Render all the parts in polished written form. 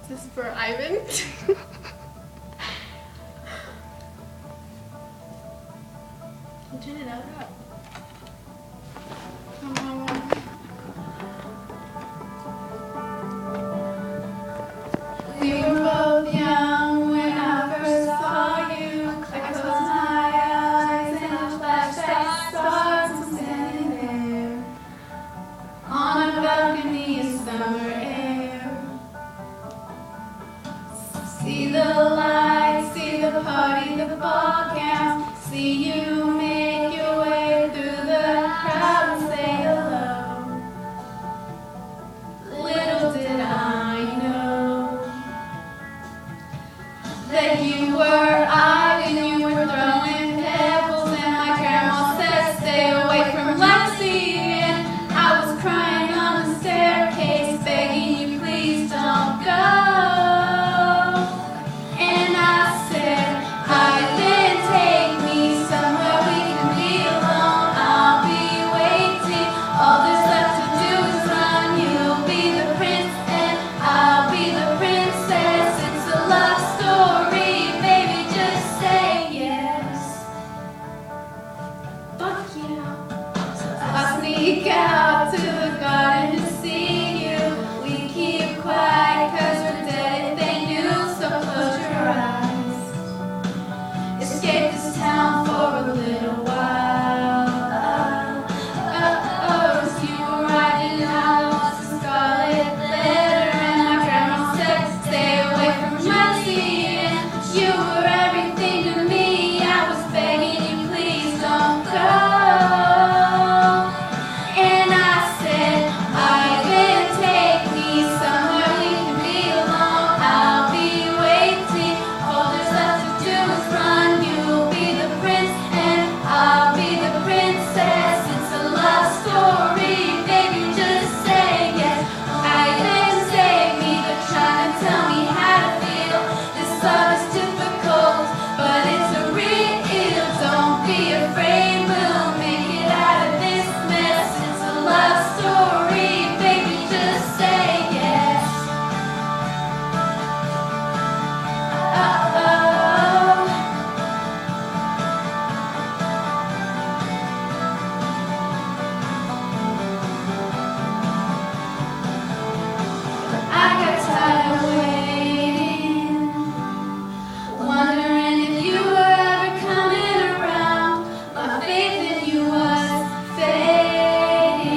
This is for Ivan. Turn it up. Come on. We were both young when I first saw you. I closed my eyes and a flashback starts. I'm standing there on a balcony in summer air. See the lights, see the party, the ball gown. See you make your way through the crowd and say hello. Little did I know that you were I and you were throwing pebbles, and my grandma said stay away from Lexi, and I was crying on the staircase begging you please don't go. And I said, Ivan, take me somewhere we can be alone. I'll be waiting. All there's left to do is run. You'll be the prince and I'll be the princess. It's a love story, baby, just say yes. Fuck yeah. So I sneak out to the garden to see you. We keep quiet cause we're dead if they knew, so close your eyes. Escape this town for a little while. So you were riding out the scarlet letter, and my grandma said stay away from Chelsea, and you were everything to me. I was begging you please don't go. And I said, Ivan, take me somewhere we can be alone. I'll be waiting. All there's left to do is run. You'll be the prince and I'll be the princess. It's a love story, baby, just say yes. Ivan, save me. They're trying to tell me how to feel. This love is difficult, but it's a real. Don't be afraid, we'll make it out of this mess. It's a love story, baby, just say yes. I got tired of waiting, wondering if you were ever coming around. My faith in you was fading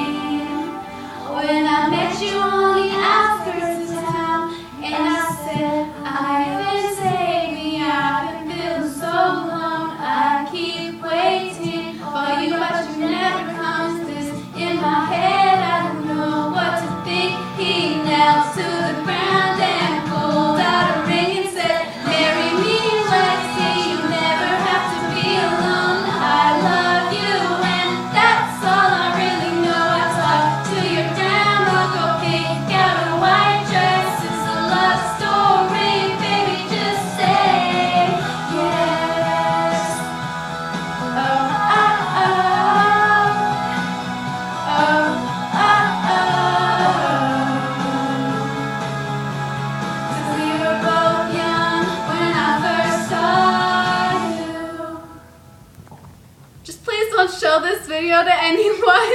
when I met you on the outskirts of town, and I said, Ivan, save me. I've been feeling so alone. I keep waiting for you, but you never comes. This in my head, I don't know what to think. He knelt to the ground and pulled out a ring and said, marry me, Lexi. You never have to be alone. I love you, and that's all I really know. I talked to your grandma, go pick out a white dress. It's a love story, baby, just say yes. Oh, oh, oh. Oh, oh, oh. 'Cause we were both young when I first saw you. Just please don't show this video to anyone.